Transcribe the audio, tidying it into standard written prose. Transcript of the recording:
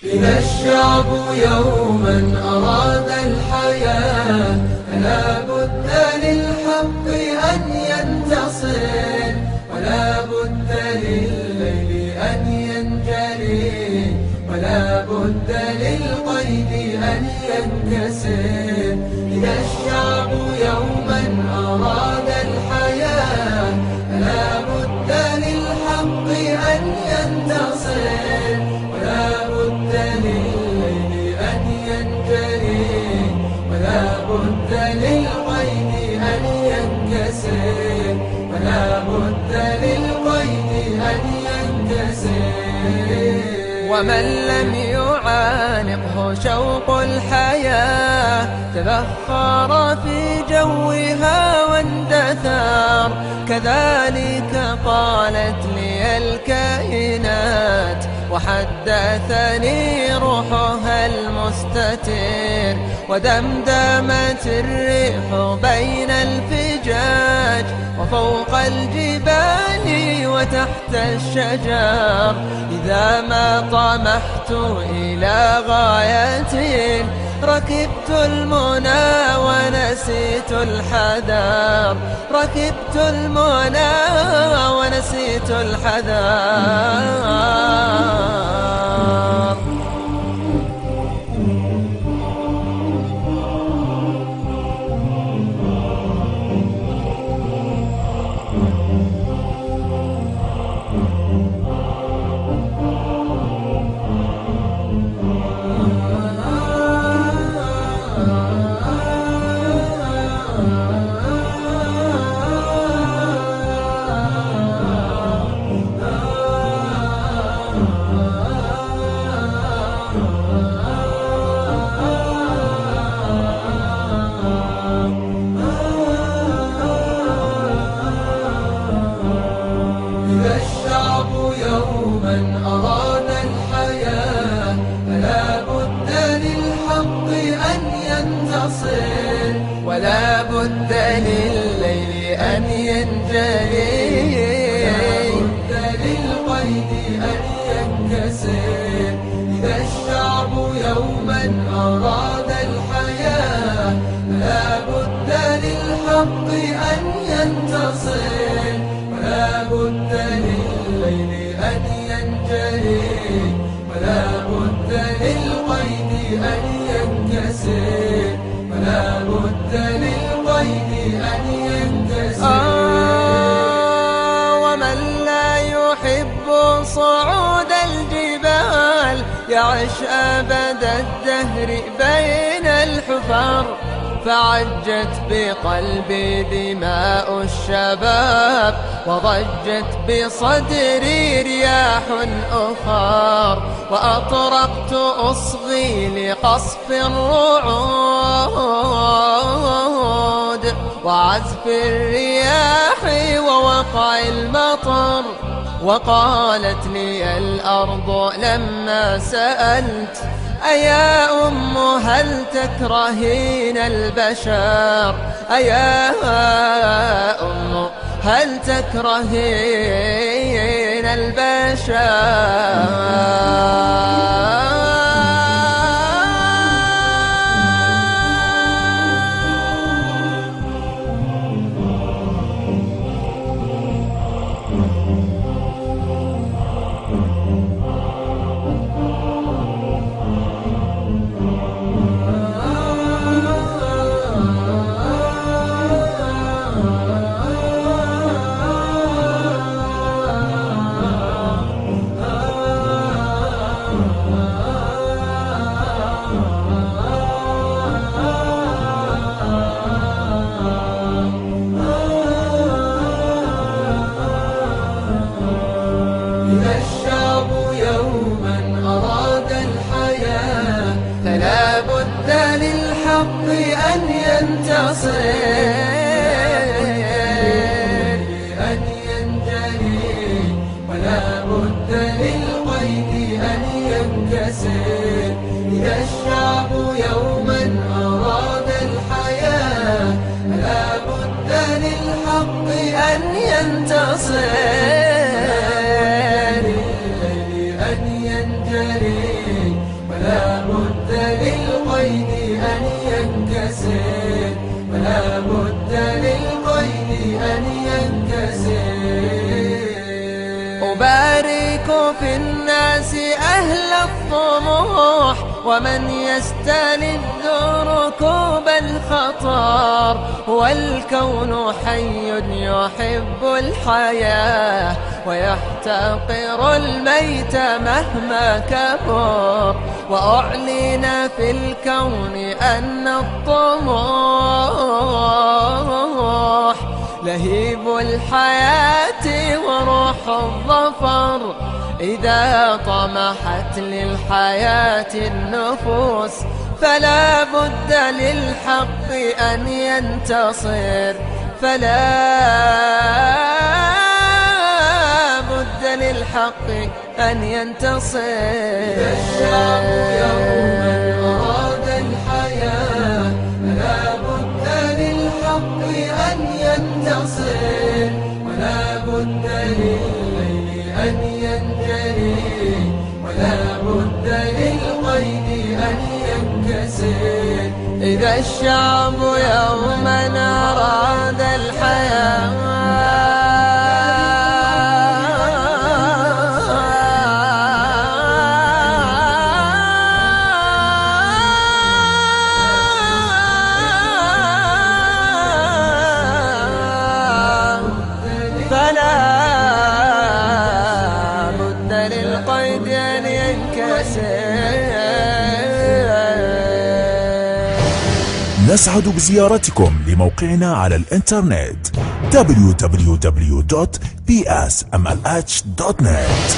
إذا الشعب يوما أراد الحياة فلا بد للحق أن ينتصر، ولا بد للليل أن ينجلي، ولا بد للقيد أن ينكسر. إذا الشعب يوما أراد الحياة فلا بد للحق أن ينتصر، ولا بد للليل أن ينجلي، ولا بد للقيد أن ينكسر، ولا بد للقيد أن ينكسر. ومن لم يعانقه شوق الحياة تبخر في جوها واندثر. كذلك قالت لي الكائنات وحدثني روحها المستتر، ودمدمت الريح بين الفجاج وفوق الجبال وتحت الشجر. إذا ما طمحت إلى غاية ركبت المنى ونسيت الحذر، ركبت المنى ونسيت الحذر. إذا الشعب يوما أراد الحياة فلا بد للحق أن ينتصر، ولا بد للليل أن ينجلي، ولا بد للقيد أن ينكسر. إذا الشعب يوما أراد الحياة فلا بد للحق أن ينتصر، ولا بد للليل أن ينجلي، ولا بد للقيد أن ينكسر، ولا بد للقيد أن ينكسر. ومن لا يحب صعود الجبال يعش أبد الدهر بين الحفر. فعجت بقلبي دماء الشباب وضجت بصدري رياح أخر، وأطرقت أصغي لقصف الرعود وعزف الرياح ووقع المطر. وقالت لي الأرض لما سألت أيا أم هل تكرهين البشر، أيا أم هل تكرهين البشر. إذا الشعب يوما أراد الحياة فلا بد للحق أن ينتصر، أن ينجلي، ولا بد للقيد أن ينكسر. إذا الشعب يوما أراد الحياة فلا بد للحق أن ينتصر، ولا بد للقيد أن ينكسر، ولا بد للقيد أن ينكسر. أبارك في الناس أهل الطموح ومن يستلذ ركوب الخطر، والكون حي يحب الحياة ويحتقر الميت مهما كبر، وأعلن في الكون أن الطموح لهيب الحياة وروح الظفر. إذا طمحت للحياة النفوس فلا بد للحق أن ينتصر، فلا بد للحق أن ينتصر. إذا الشعب يوما أراد الحياة فلا بد للحق أن ينتصر، ولا بد للليل أن ينجلي، ولا بد للقيد أن ينكسر. إذا الشعب يوما أراد الحياة فلا بد للقيد أن ينكسر. نسعد بزيارتكم لموقعنا على الإنترنت www.psmlh.net.